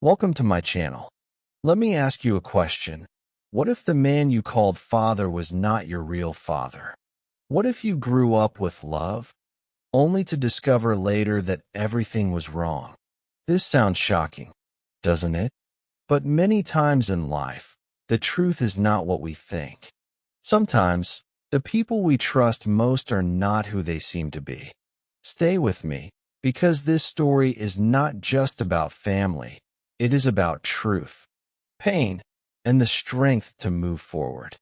Welcome to my channel. Let me ask you a question. What if the man you called father was not your real father? What if you grew up with love, only to discover later that everything was wrong? This sounds shocking, doesn't it? But many times in life, the truth is not what we think. Sometimes, the people we trust most are not who they seem to be. Stay with me, because this story is not just about family. It is about truth, pain, and the strength to move forward.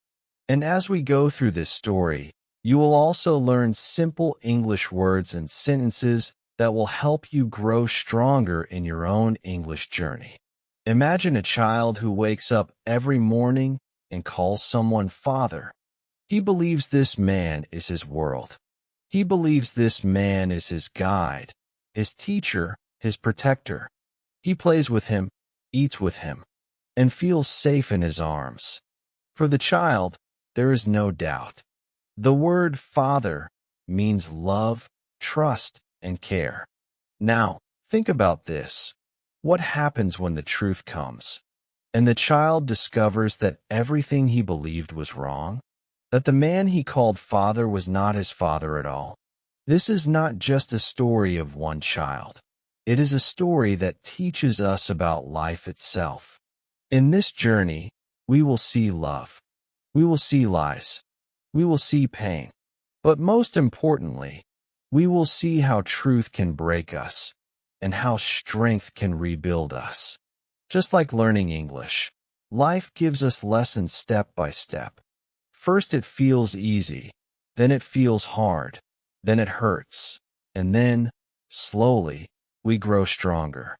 And as we go through this story, you will also learn simple English words and sentences that will help you grow stronger in your own English journey. Imagine a child who wakes up every morning and calls someone father. He believes this man is his world. He believes this man is his guide, his teacher, his protector. He plays with him, eats with him, and feels safe in his arms. For the child, there is no doubt. The word father means love, trust, and care. Now, think about this. What happens when the truth comes, and the child discovers that everything he believed was wrong? That the man he called father was not his father at all? This is not just a story of one child. It is a story that teaches us about life itself. In this journey, we will see love. We will see lies. We will see pain. But most importantly, we will see how truth can break us and how strength can rebuild us. Just like learning English, life gives us lessons step by step. First it feels easy, then it feels hard, then it hurts, and then, slowly, we grow stronger.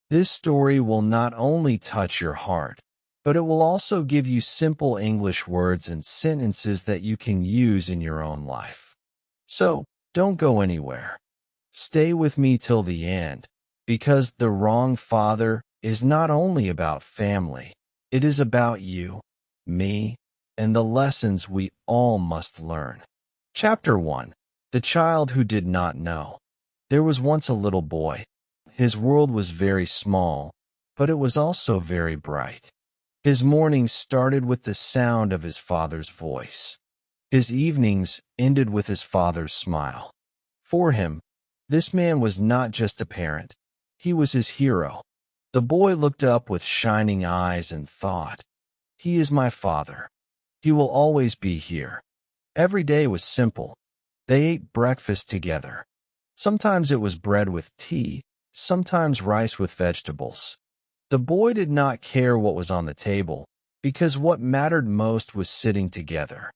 This story will not only touch your heart, but it will also give you simple English words and sentences that you can use in your own life. So, don't go anywhere. Stay with me till the end, because The Wrong Father is not only about family, it is about you, me, and the lessons we all must learn. Chapter 1. The Child Who Did Not Know. There was once a little boy. His world was very small, but it was also very bright. His mornings started with the sound of his father's voice. His evenings ended with his father's smile. For him, this man was not just a parent. He was his hero. The boy looked up with shining eyes and thought, "He is my father. He will always be here." Every day was simple. They ate breakfast together. Sometimes it was bread with tea, sometimes rice with vegetables. The boy did not care what was on the table, because what mattered most was sitting together.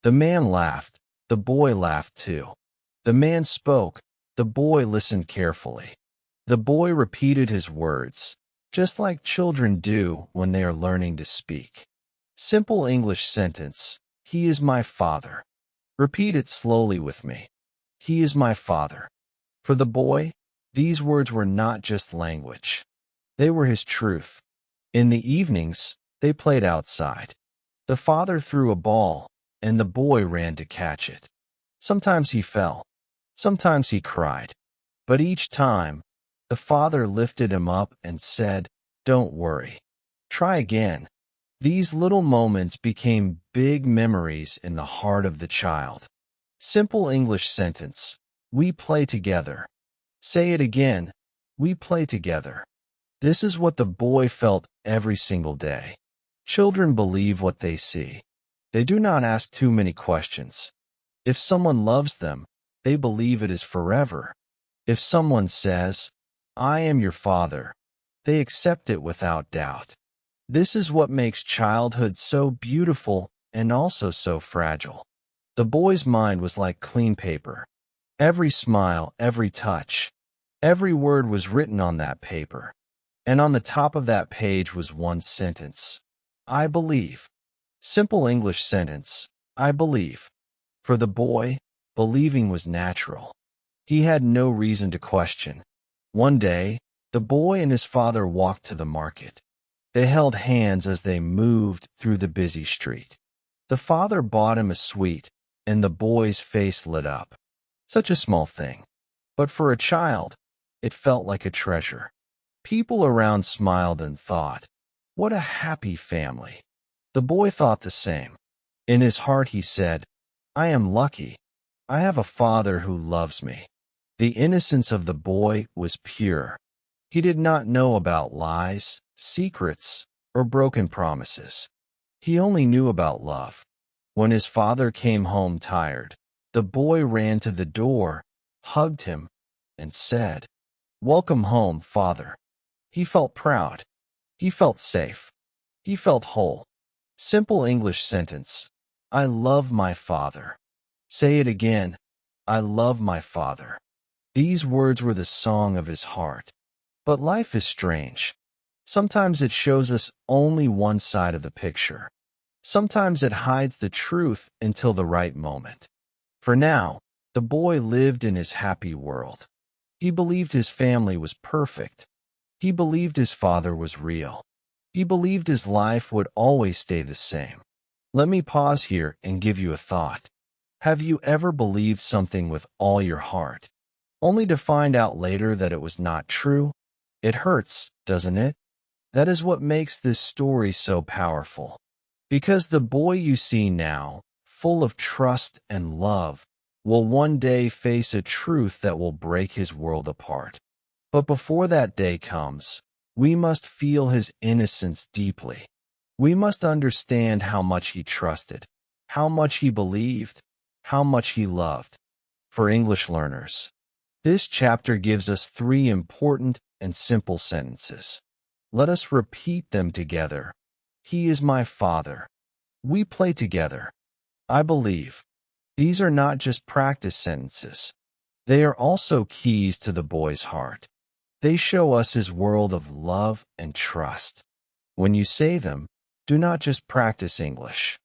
The man laughed. The boy laughed too. The man spoke. The boy listened carefully. The boy repeated his words, just like children do when they are learning to speak. Simple English sentence. He is my father. Repeat it slowly with me. He is my father. For the boy, these words were not just language. They were his truth. In the evenings, they played outside. The father threw a ball, and the boy ran to catch it. Sometimes he fell. Sometimes he cried. But each time, the father lifted him up and said, "Don't worry. Try again." These little moments became big memories in the heart of the child. Simple English sentence. We play together. Say it again. We play together. This is what the boy felt every single day. Children believe what they see. They do not ask too many questions. If someone loves them, they believe it is forever. If someone says, "I am your father," they accept it without doubt. This is what makes childhood so beautiful and also so fragile. The boy's mind was like clean paper. Every smile, every touch, every word was written on that paper. And on the top of that page was one sentence. I believe. Simple English sentence. I believe. For the boy, believing was natural. He had no reason to question. One day, the boy and his father walked to the market. They held hands as they moved through the busy street. The father bought him a sweet, and the boy's face lit up. Such a small thing. But for a child, it felt like a treasure. People around smiled and thought, "What a happy family." The boy thought the same. In his heart he said, "I am lucky. I have a father who loves me." The innocence of the boy was pure. He did not know about lies, secrets, or broken promises. He only knew about love. When his father came home tired, the boy ran to the door, hugged him, and said, "Welcome home, father." He felt proud. He felt safe. He felt whole. Simple English sentence. I love my father. Say it again. I love my father. These words were the song of his heart. But life is strange. Sometimes it shows us only one side of the picture. Sometimes it hides the truth until the right moment. For now, the boy lived in his happy world. He believed his family was perfect. He believed his father was real. He believed his life would always stay the same. Let me pause here and give you a thought. Have you ever believed something with all your heart, only to find out later that it was not true? It hurts, doesn't it? That is what makes this story so powerful. Because the boy you see now, full of trust and love, will one day face a truth that will break his world apart. But before that day comes, we must feel his innocence deeply. We must understand how much he trusted, how much he believed, how much he loved. For English learners, this chapter gives us three important and simple sentences. Let us repeat them together. He is my father. We play together. I believe. These are not just practice sentences. They are also keys to the boy's heart. They show us his world of love and trust. When you say them, do not just practice English.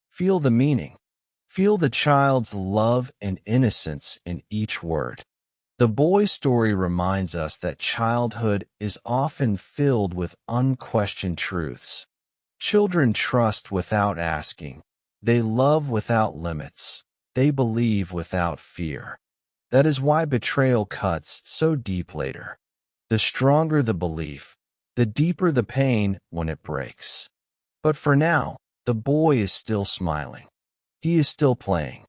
Feel the meaning. Feel the child's love and innocence in each word. The boy's story reminds us that childhood is often filled with unquestioned truths. Children trust without asking. They love without limits. They believe without fear. That is why betrayal cuts so deep later. The stronger the belief, the deeper the pain when it breaks. But for now, the boy is still smiling. He is still playing.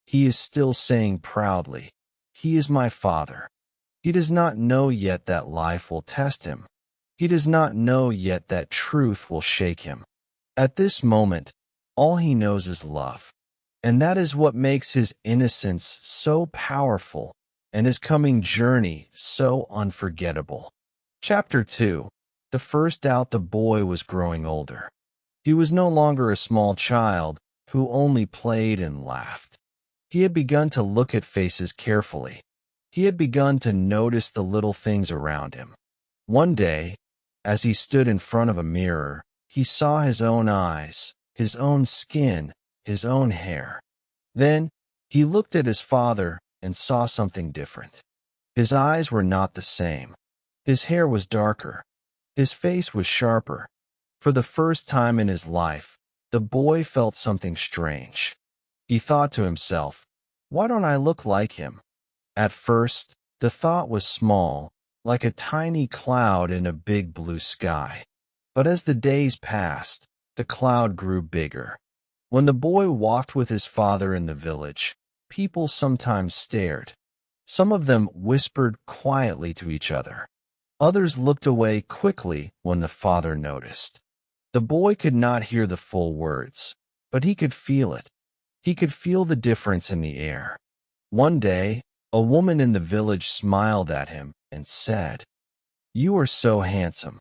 He is still saying proudly, "He is my father." He does not know yet that life will test him. He does not know yet that truth will shake him. At this moment, all he knows is love. And that is what makes his innocence so powerful and his coming journey so unforgettable. Chapter 2. The first doubt. The boy was growing older. He was no longer a small child who only played and laughed. He had begun to look at faces carefully. He had begun to notice the little things around him. One day, as he stood in front of a mirror, he saw his own eyes, his own skin, his own hair. Then, he looked at his father and saw something different. His eyes were not the same. His hair was darker. His face was sharper. For the first time in his life, the boy felt something strange. He thought to himself, "Why don't I look like him?" At first, the thought was small, like a tiny cloud in a big blue sky. But as the days passed, the cloud grew bigger. When the boy walked with his father in the village, people sometimes stared. Some of them whispered quietly to each other. Others looked away quickly when the father noticed. The boy could not hear the full words, but he could feel it. He could feel the difference in the air. One day, a woman in the village smiled at him and said, "You are so handsome.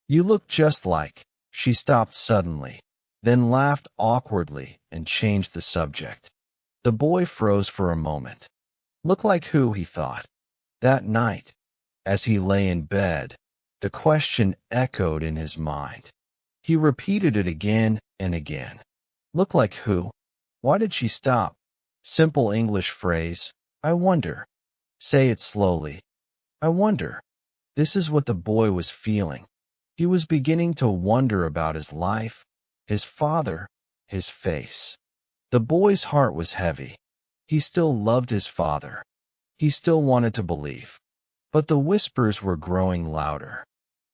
You look just like." She stopped suddenly, then laughed awkwardly and changed the subject. The boy froze for a moment. "Look like who?" he thought. That night, as he lay in bed, the question echoed in his mind. He repeated it again and again. "Look like who? Why did she stop?" Simple English phrase, "I wonder." Say it slowly. I wonder. This is what the boy was feeling. He was beginning to wonder about his life, his father, his face. The boy's heart was heavy. He still loved his father. He still wanted to believe. But the whispers were growing louder.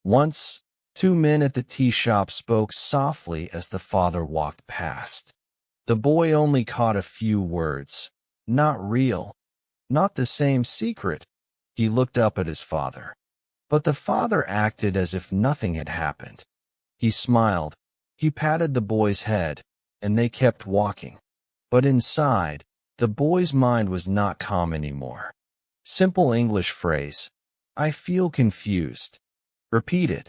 Once, two men at the tea shop spoke softly as the father walked past. The boy only caught a few words. Not real. Not the same secret. He looked up at his father. But the father acted as if nothing had happened. He smiled. He patted the boy's head, and they kept walking. But inside, the boy's mind was not calm anymore. Simple English phrase. I feel confused. Repeat it.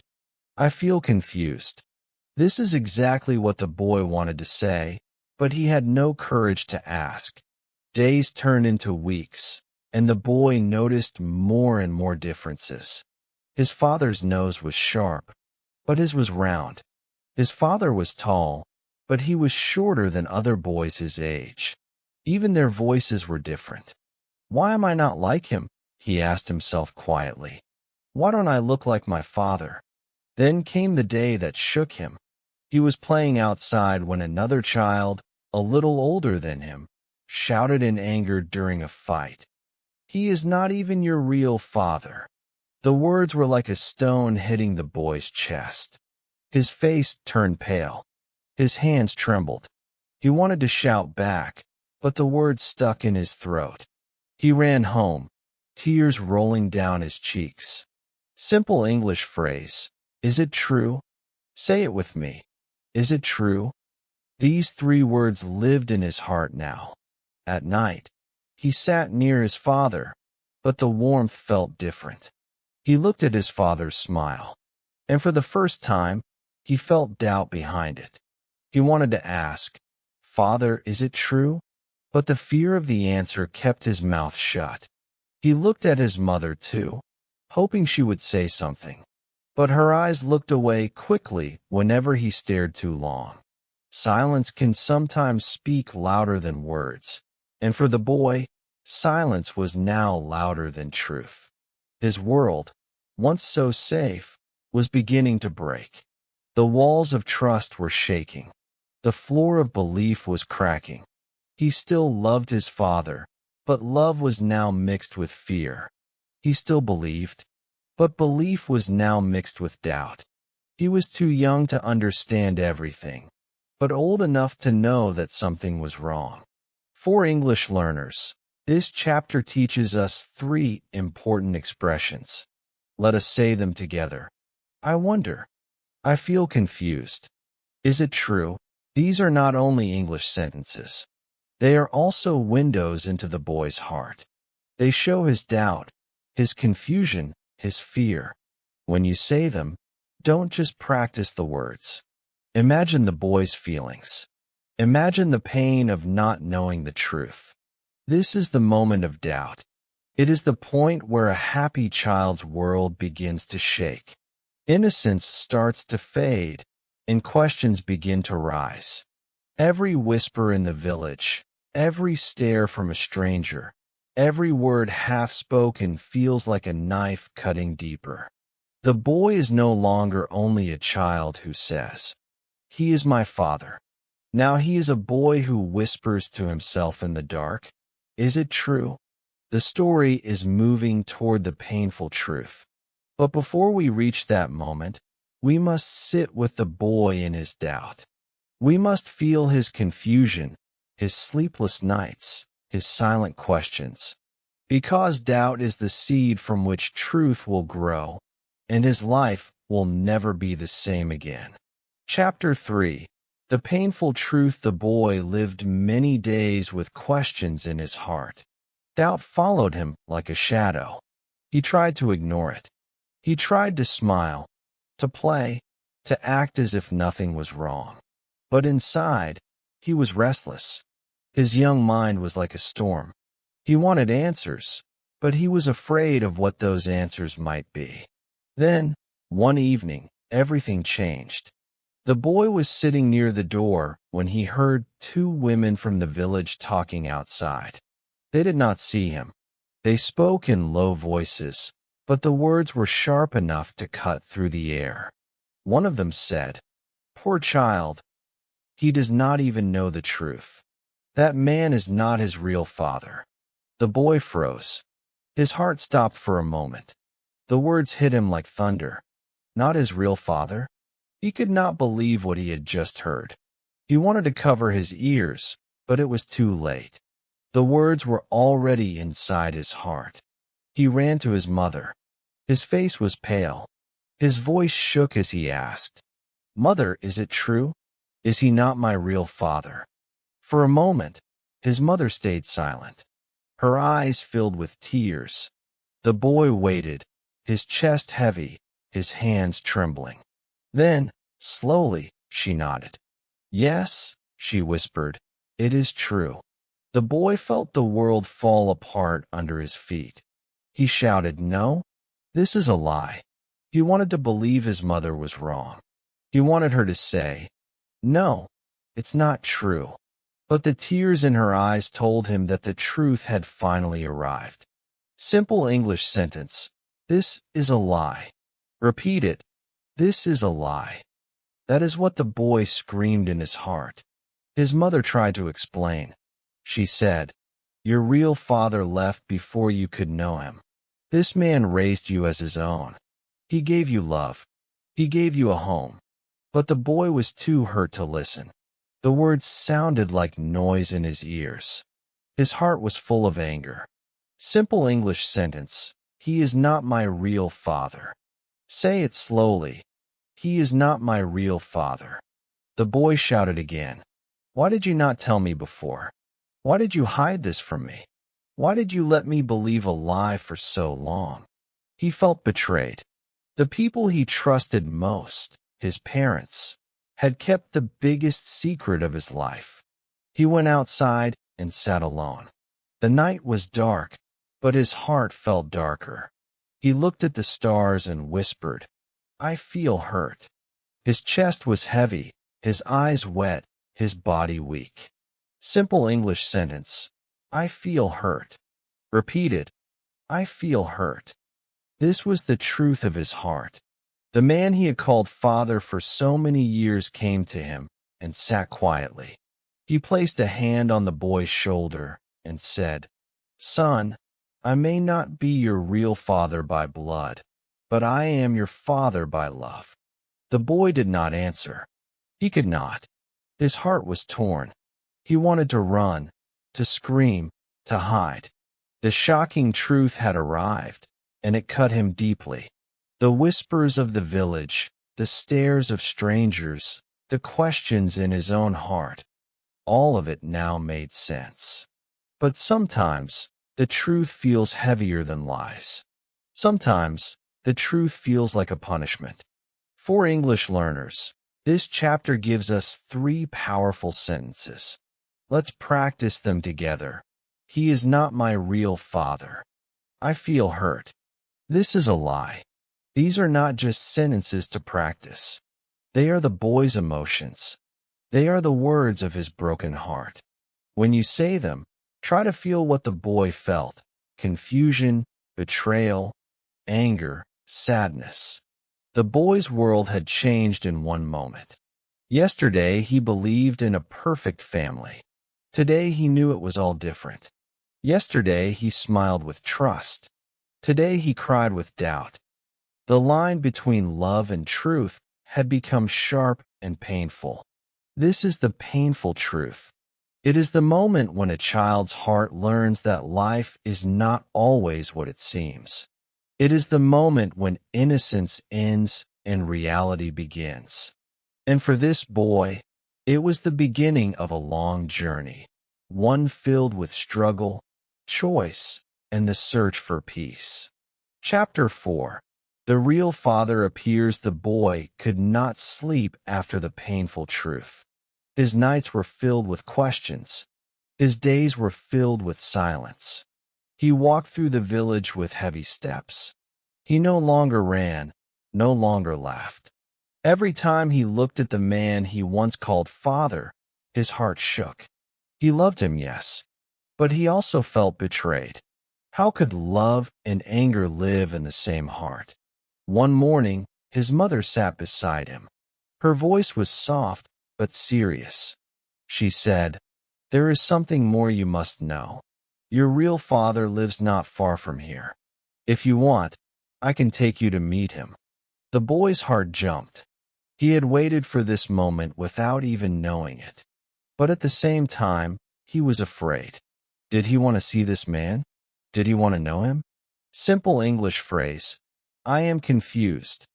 I feel confused. This is exactly what the boy wanted to say, but he had no courage to ask. Days turned into weeks, and the boy noticed more and more differences. His father's nose was sharp, but his was round. His father was tall, but he was shorter than other boys his age. Even their voices were different. Why am I not like him? He asked himself quietly. Why don't I look like my father? Then came the day that shook him. He was playing outside when another child, a little older than him, shouted in anger during a fight. He is not even your real father. The words were like a stone hitting the boy's chest. His face turned pale. His hands trembled. He wanted to shout back, but the words stuck in his throat. He ran home, tears rolling down his cheeks. Simple English phrase. Is it true? Say it with me. Is it true? These three words lived in his heart now. At night, he sat near his father, but the warmth felt different. He looked at his father's smile, and for the first time, he felt doubt behind it. He wanted to ask, Father, is it true? But the fear of the answer kept his mouth shut. He looked at his mother too, hoping she would say something. But her eyes looked away quickly whenever he stared too long. Silence can sometimes speak louder than words, and for the boy, silence was now louder than truth. His world, once so safe, was beginning to break. The walls of trust were shaking. The floor of belief was cracking. He still loved his father, but love was now mixed with fear. He still believed, but belief was now mixed with doubt. He was too young to understand everything, but old enough to know that something was wrong. For English learners, this chapter teaches us three important expressions. Let us say them together. I wonder. I feel confused. Is it true? These are not only English sentences. They are also windows into the boy's heart. They show his doubt, his confusion, his fear. When you say them, don't just practice the words. Imagine the boy's feelings. Imagine the pain of not knowing the truth. This is the moment of doubt. It is the point where a happy child's world begins to shake. Innocence starts to fade, and questions begin to rise. Every whisper in the village, every stare from a stranger, every word half-spoken feels like a knife cutting deeper. The boy is no longer only a child who says, "He is my father." Now he is a boy who whispers to himself in the dark, "Is it true?" The story is moving toward the painful truth. But before we reach that moment, we must sit with the boy in his doubt. We must feel his confusion, his sleepless nights, his silent questions. Because doubt is the seed from which truth will grow, and his life will never be the same again. Chapter 3. The painful truth. The boy lived many days with questions in his heart. Doubt followed him like a shadow. He tried to ignore it. He tried to smile, to play, to act as if nothing was wrong. But inside, he was restless. His young mind was like a storm. He wanted answers, but he was afraid of what those answers might be. Then, one evening, everything changed. The boy was sitting near the door when he heard two women from the village talking outside. They did not see him. They spoke in low voices, but the words were sharp enough to cut through the air. One of them said, "Poor child. He does not even know the truth. That man is not his real father." The boy froze. His heart stopped for a moment. The words hit him like thunder. Not his real father? He could not believe what he had just heard. He wanted to cover his ears, but it was too late. The words were already inside his heart. He ran to his mother. His face was pale. His voice shook as he asked, "Mother, is it true? Is he not my real father?" For a moment, his mother stayed silent. Her eyes filled with tears. The boy waited, his chest heavy, his hands trembling. Then, slowly, she nodded. "Yes," she whispered, "it is true." The boy felt the world fall apart under his feet. He shouted, "No, this is a lie." He wanted to believe his mother was wrong. He wanted her to say, "No, it's not true." But the tears in her eyes told him that the truth had finally arrived. Simple English sentence. This is a lie. Repeat it. This is a lie. That is what the boy screamed in his heart. His mother tried to explain. She said, "Your real father left before you could know him. This man raised you as his own. He gave you love. He gave you a home." But the boy was too hurt to listen. The words sounded like noise in his ears. His heart was full of anger. Simple English sentence. He is not my real father. Say it slowly. He is not my real father. The boy shouted again. "Why did you not tell me before? Why did you hide this from me? Why did you let me believe a lie for so long?" He felt betrayed. The people he trusted most, his parents, had kept the biggest secret of his life. He went outside and sat alone. The night was dark, but his heart felt darker. He looked at the stars and whispered, "I feel hurt." His chest was heavy, his eyes wet, his body weak. Simple English sentence. I feel hurt. Repeat it. I feel hurt. This was the truth of his heart. The man he had called father for so many years came to him and sat quietly. He placed a hand on the boy's shoulder and said, "Son, I may not be your real father by blood, but I am your father by love." The boy did not answer. He could not. His heart was torn. He wanted to run, to scream, to hide. The shocking truth had arrived, and it cut him deeply. The whispers of the village, the stares of strangers, the questions in his own heart, all of it now made sense. But sometimes, the truth feels heavier than lies. Sometimes, the truth feels like a punishment. For English learners, this chapter gives us 3 powerful sentences. Let's practice them together. He is not my real father. I feel hurt. This is a lie. These are not just sentences to practice. They are the boy's emotions. They are the words of his broken heart. When you say them, try to feel what the boy felt: confusion, betrayal, anger, sadness. The boy's world had changed in one moment. Yesterday, he believed in a perfect family. Today, he knew it was all different. Yesterday, he smiled with trust. Today, he cried with doubt. The line between love and truth had become sharp and painful. This is the painful truth. It is the moment when a child's heart learns that life is not always what it seems. It is the moment when innocence ends and reality begins. And for this boy, it was the beginning of a long journey, one filled with struggle, choice, and the search for peace. Chapter 4. The real father appears. The boy could not sleep after the painful truth. His nights were filled with questions. His days were filled with silence. He walked through the village with heavy steps. He no longer ran, no longer laughed. Every time he looked at the man he once called father, his heart shook. He loved him, yes, but he also felt betrayed. How could love and anger live in the same heart? One morning, his mother sat beside him. Her voice was soft but serious. She said, "There is something more you must know. Your real father lives not far from here. If you want, I can take you to meet him." The boy's heart jumped. He had waited for this moment without even knowing it. But at the same time, he was afraid. Did he want to see this man? Did he want to know him? Simple English phrase. I am confused.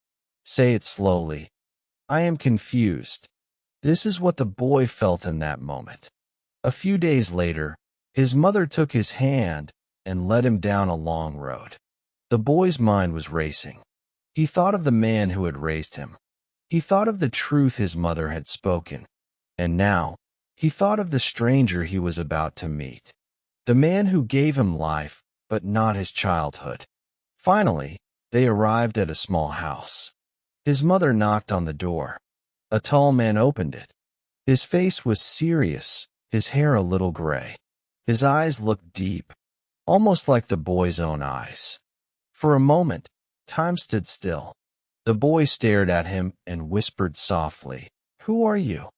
Say it slowly. I am confused. This is what the boy felt in that moment. A few days later, his mother took his hand and led him down a long road. The boy's mind was racing. He thought of the man who had raised him. He thought of the truth his mother had spoken. And now, he thought of the stranger he was about to meet. The man who gave him life, but not his childhood. Finally, they arrived at a small house. His mother knocked on the door. A tall man opened it. His face was serious, his hair a little gray. His eyes looked deep, almost like the boy's own eyes. For a moment, time stood still. The boy stared at him and whispered softly, "Who are you?"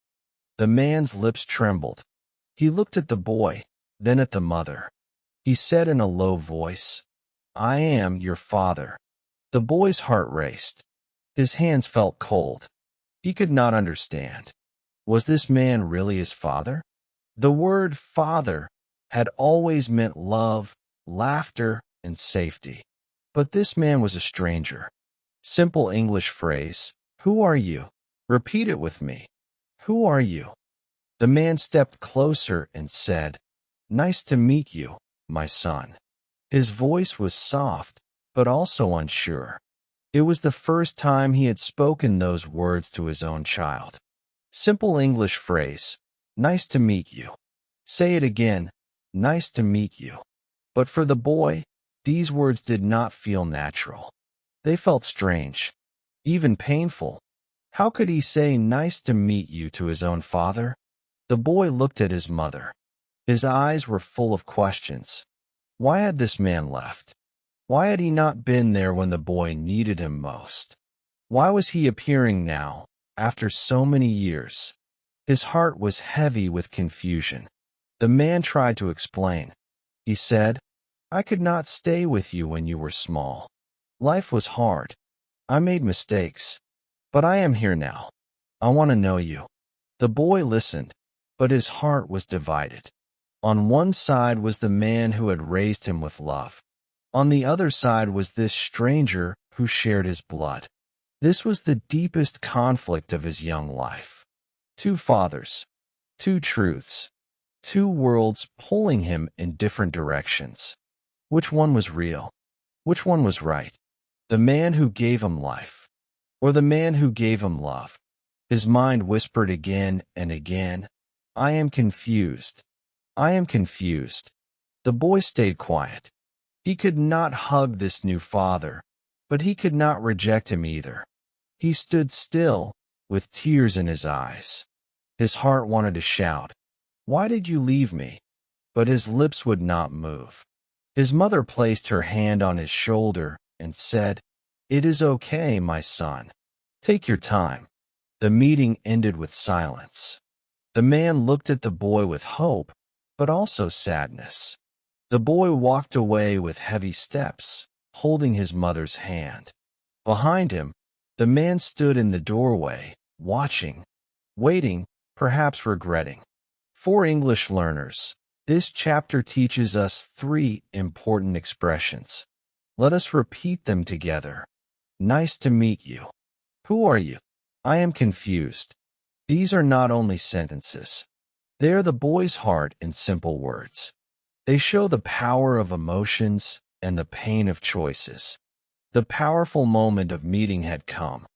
The man's lips trembled. He looked at the boy, then at the mother. He said in a low voice, "I am your father." The boy's heart raced. His hands felt cold. He could not understand. Was this man really his father? The word father had always meant love, laughter, and safety. But this man was a stranger. Simple English phrase. Who are you? Repeat it with me. Who are you? The man stepped closer and said, "Nice to meet you, my son." His voice was soft, but also unsure. It was the first time he had spoken those words to his own child. Simple English phrase. Nice to meet you. Say it again. Nice to meet you. But for the boy, these words did not feel natural. They felt strange, even painful. How could he say nice to meet you to his own father? The boy looked at his mother. His eyes were full of questions. Why had this man left? Why had he not been there when the boy needed him most? Why was he appearing now, after so many years? His heart was heavy with confusion. The man tried to explain. He said, "I could not stay with you when you were small. Life was hard. I made mistakes. But I am here now. I want to know you." The boy listened, but his heart was divided. On one side was the man who had raised him with love. On the other side was this stranger who shared his blood. This was the deepest conflict of his young life. Two fathers, two truths, two worlds pulling him in different directions. Which one was real? Which one was right? The man who gave him life, or the man who gave him love? His mind whispered again and again, "I am confused. I am confused." The boy stayed quiet. He could not hug this new father, but he could not reject him either. He stood still, with tears in his eyes. His heart wanted to shout, "Why did you leave me?" But his lips would not move. His mother placed her hand on his shoulder and said, "It is okay, my son. Take your time." The meeting ended with silence. The man looked at the boy with hope, but also sadness. The boy walked away with heavy steps, holding his mother's hand. Behind him, the man stood in the doorway, watching, waiting, perhaps regretting. For English learners, this chapter teaches us three important expressions. Let us repeat them together. Nice to meet you. Who are you? I am confused. These are not only sentences. They are the boy's heart in simple words. They show the power of emotions and the pain of choices. The powerful moment of meeting had come.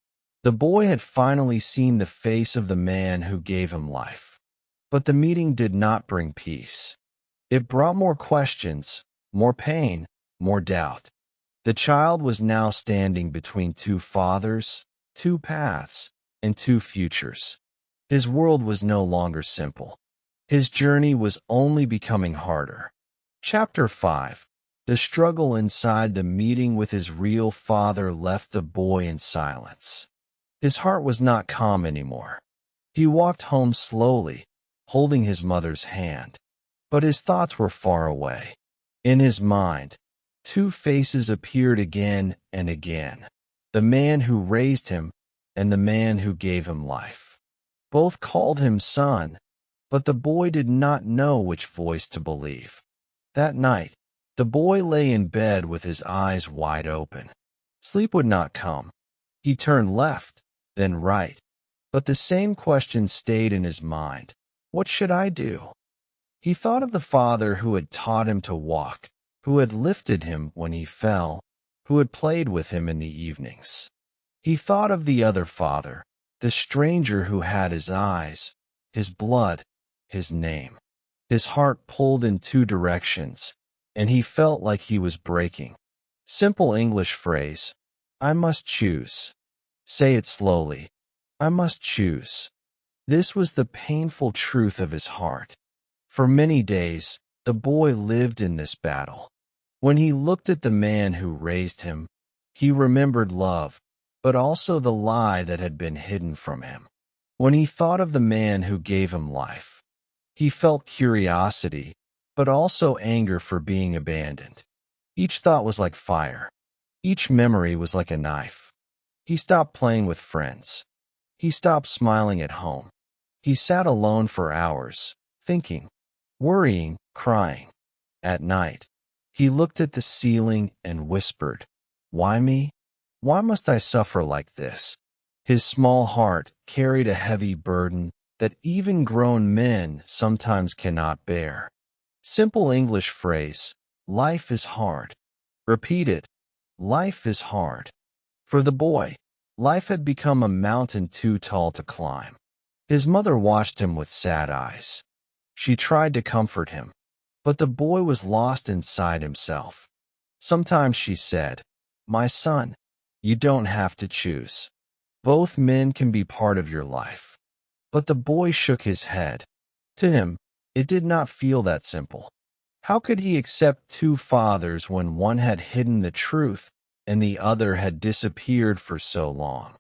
The boy had finally seen the face of the man who gave him life. But the meeting did not bring peace. It brought more questions, more pain, more doubt. The child was now standing between two fathers, two paths, and two futures. His world was no longer simple. His journey was only becoming harder. Chapter 5. The struggle inside the meeting with his real father left the boy in silence. His heart was not calm anymore. He walked home slowly, holding his mother's hand. But his thoughts were far away. In his mind, two faces appeared again and again. the man who raised him and the man who gave him life. Both called him son, but the boy did not know which voice to believe. That night, the boy lay in bed with his eyes wide open. Sleep would not come. He turned left, then right, but the same question stayed in his mind. What should I do? He thought of the father who had taught him to walk, who had lifted him when he fell, who had played with him in the evenings. He thought of the other father, the stranger who had his eyes, his blood, his name. His heart pulled in two directions, and he felt like he was breaking. Simple English phrase, I must choose. Say it slowly. I must choose. This was the painful truth of his heart. For many days, the boy lived in this battle. When he looked at the man who raised him, he remembered love, but also the lie that had been hidden from him. When he thought of the man who gave him life, he felt curiosity, but also anger for being abandoned. Each thought was like fire. Each memory was like a knife. He stopped playing with friends. He stopped smiling at home. He sat alone for hours, thinking, worrying, crying. At night, he looked at the ceiling and whispered, Why me? Why must I suffer like this? His small heart carried a heavy burden that even grown men sometimes cannot bear. Simple English phrase, life is hard. Repeat it, life is hard. For the boy, life had become a mountain too tall to climb. His mother watched him with sad eyes. She tried to comfort him, but the boy was lost inside himself. Sometimes she said, My son, you don't have to choose. Both men can be part of your life. But the boy shook his head. To him, it did not feel that simple. How could he accept two fathers when one had hidden the truth and the other had disappeared for so long?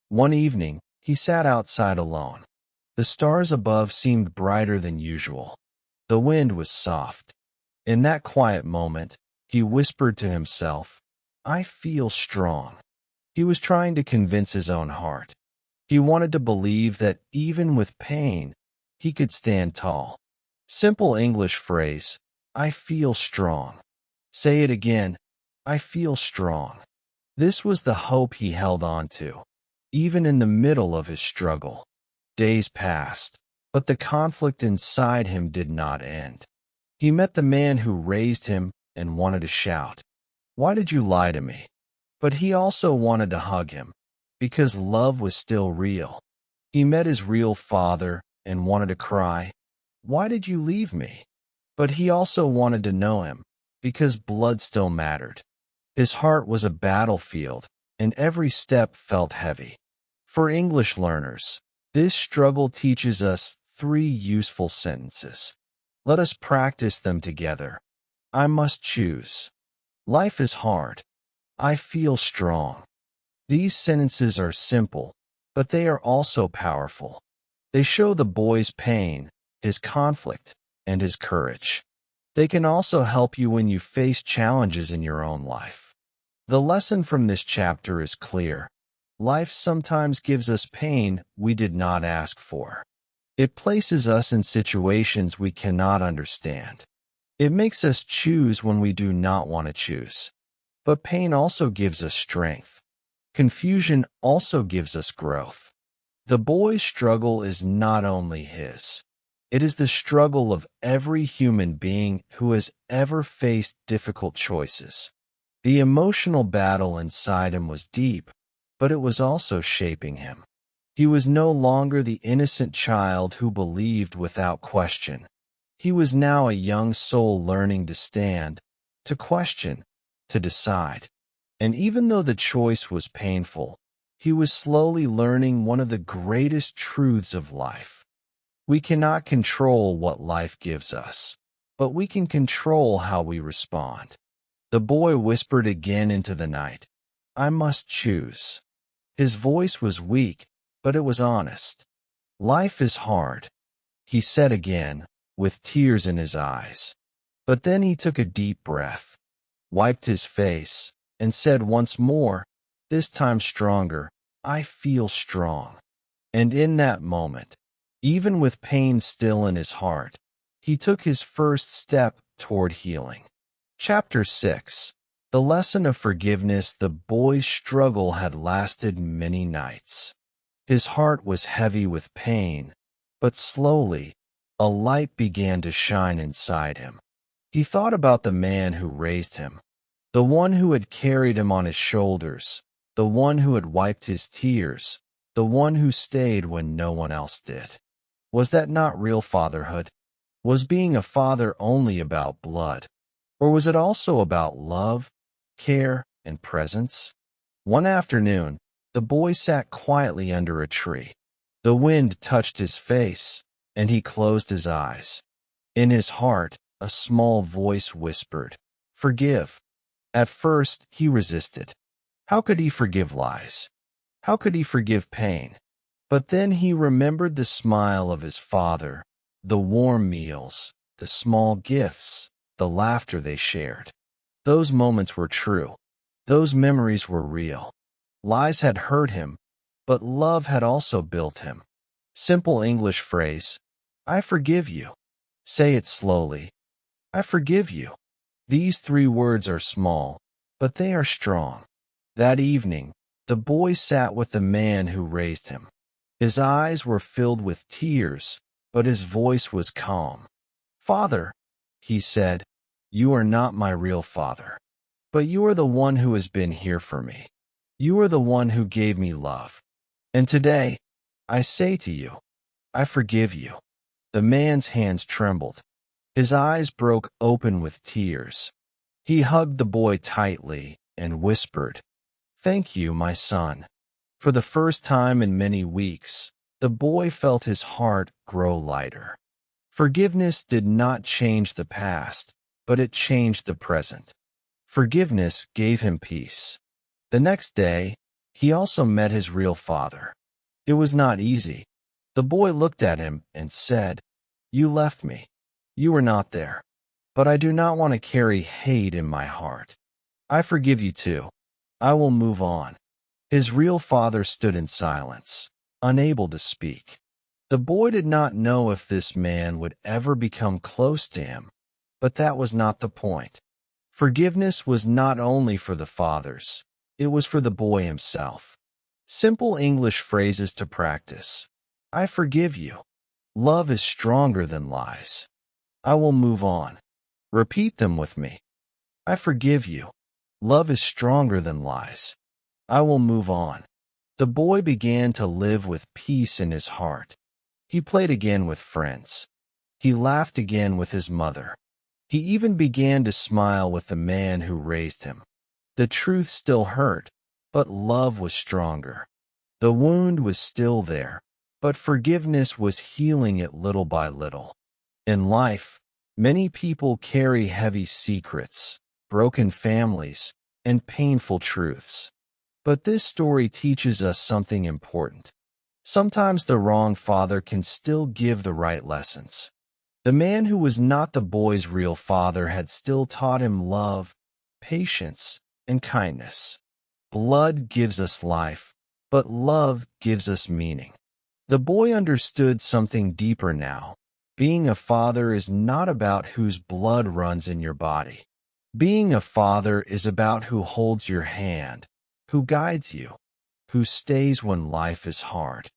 One evening, he sat outside alone. The stars above seemed brighter than usual. The wind was soft. In that quiet moment, he whispered to himself, I feel strong. He was trying to convince his own heart. He wanted to believe that even with pain, he could stand tall. Simple English phrase, I feel strong. Say it again, I feel strong. This was the hope he held on to, even in the middle of his struggle. Days passed, but the conflict inside him did not end. He met the man who raised him and wanted to shout, Why did you lie to me? But he also wanted to hug him, because love was still real. He met his real father and wanted to cry, Why did you leave me? But he also wanted to know him, because blood still mattered. His heart was a battlefield, and every step felt heavy. For English learners, this struggle teaches us 3 useful sentences. Let us practice them together. I must choose. Life is hard. I feel strong. These sentences are simple, but they are also powerful. They show the boy's pain, his conflict, and his courage. They can also help you when you face challenges in your own life. The lesson from this chapter is clear. Life sometimes gives us pain we did not ask for. It places us in situations we cannot understand. It makes us choose when we do not want to choose. But pain also gives us strength. Confusion also gives us growth. The boy's struggle is not only his. It is the struggle of every human being who has ever faced difficult choices. The emotional battle inside him was deep, but it was also shaping him. He was no longer the innocent child who believed without question. He was now a young soul learning to stand, to question, to decide. And even though the choice was painful, he was slowly learning one of the greatest truths of life. We cannot control what life gives us, but we can control how we respond. The boy whispered again into the night, I must choose. His voice was weak, but it was honest. Life is hard, he said again, with tears in his eyes. But then he took a deep breath, wiped his face, and said once more, this time stronger. I feel strong. And in that moment, even with pain still in his heart, he took his first step toward healing. Chapter 6. The lesson of forgiveness. The boy's struggle had lasted many nights. His heart was heavy with pain, but slowly, a light began to shine inside him. He thought about the man who raised him, the one who had carried him on his shoulders, the one who had wiped his tears, the one who stayed when no one else did. Was that not real fatherhood? Was being a father only about blood? Or was it also about love, care, and presence? One afternoon, the boy sat quietly under a tree. The wind touched his face, and he closed his eyes. In his heart, a small voice whispered, "Forgive." At first, he resisted. How could he forgive lies? How could he forgive pain? But then he remembered the smile of his father, the warm meals, the small gifts, the laughter they shared. Those moments were true. Those memories were real. Lies had hurt him, but love had also built him. Simple English phrase, I forgive you. Say it slowly. I forgive you. These 3 words are small, but they are strong. That evening, the boy sat with the man who raised him. His eyes were filled with tears, but his voice was calm. "Father," he said, "you are not my real father, but you are the one who has been here for me. You are the one who gave me love. And today, I say to you, I forgive you." The man's hands trembled. His eyes broke open with tears. He hugged the boy tightly and whispered, "Thank you, my son." For the first time in many weeks, the boy felt his heart grow lighter. Forgiveness did not change the past, but it changed the present. Forgiveness gave him peace. The next day, he also met his real father. It was not easy. The boy looked at him and said, "You left me. You were not there. But I do not want to carry hate in my heart. I forgive you too. I will move on." His real father stood in silence, unable to speak. The boy did not know if this man would ever become close to him, but that was not the point. Forgiveness was not only for the fathers, it was for the boy himself. Simple English phrases to practice. I forgive you. Love is stronger than lies. I will move on. Repeat them with me. I forgive you. Love is stronger than lies. I will move on. The boy began to live with peace in his heart. He played again with friends. He laughed again with his mother. He even began to smile with the man who raised him. The truth still hurt, but love was stronger. The wound was still there, but forgiveness was healing it little by little. In life, many people carry heavy secrets, broken families, and painful truths. But this story teaches us something important. Sometimes the wrong father can still give the right lessons. The man who was not the boy's real father had still taught him love, patience, and kindness. Blood gives us life, but love gives us meaning. The boy understood something deeper now. Being a father is not about whose blood runs in your body. Being a father is about who holds your hand, who guides you, who stays when life is hard.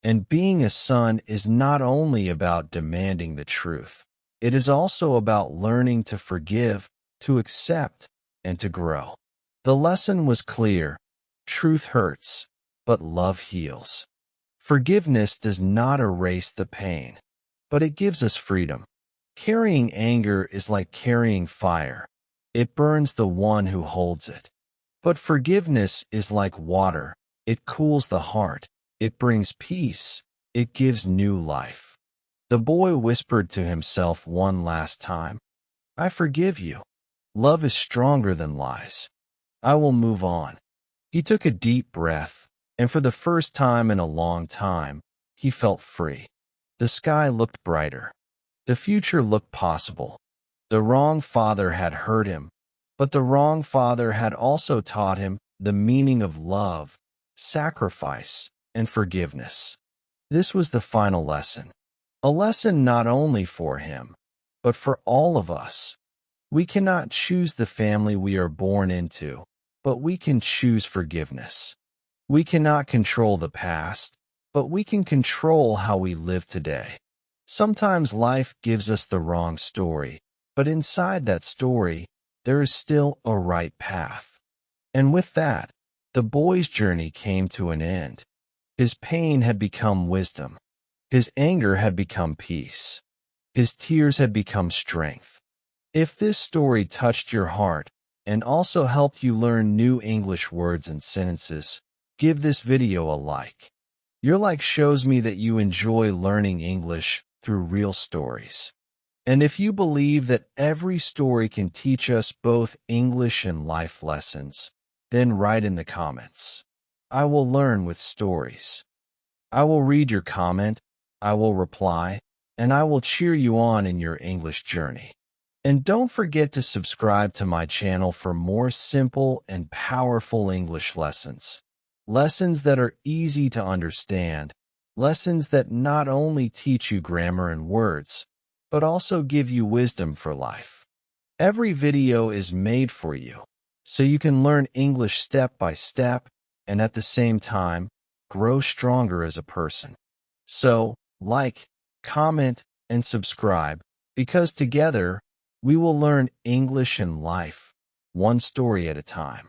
And being a son is not only about demanding the truth. It is also about learning to forgive, to accept, and to grow. The lesson was clear. Truth hurts, but love heals. Forgiveness does not erase the pain, but it gives us freedom. Carrying anger is like carrying fire. It burns the one who holds it. But forgiveness is like water. It cools the heart. It brings peace. It gives new life. The boy whispered to himself one last time, I forgive you. Love is stronger than lies. I will move on. He took a deep breath, and for the first time in a long time, he felt free. The sky looked brighter. The future looked possible. The wrong father had hurt him, but the wrong father had also taught him the meaning of love, sacrifice, and forgiveness. This was the final lesson. A lesson not only for him, but for all of us. We cannot choose the family we are born into, but we can choose forgiveness. We cannot control the past, but we can control how we live today. Sometimes life gives us the wrong story, but inside that story, there is still a right path. And with that, the boy's journey came to an end. His pain had become wisdom. His anger had become peace. His tears had become strength. If this story touched your heart and also helped you learn new English words and sentences, give this video a like. Your like shows me that you enjoy learning English through real stories. And if you believe that every story can teach us both English and life lessons, then write in the comments. I will learn with stories. I will read your comment, I will reply, and I will cheer you on in your English journey. And don't forget to subscribe to my channel for more simple and powerful English lessons. Lessons that are easy to understand, lessons that not only teach you grammar and words, but also give you wisdom for life. Every video is made for you, so you can learn English step by step and at the same time, grow stronger as a person. So, like, comment, and subscribe, because together, we will learn English and life, one story at a time.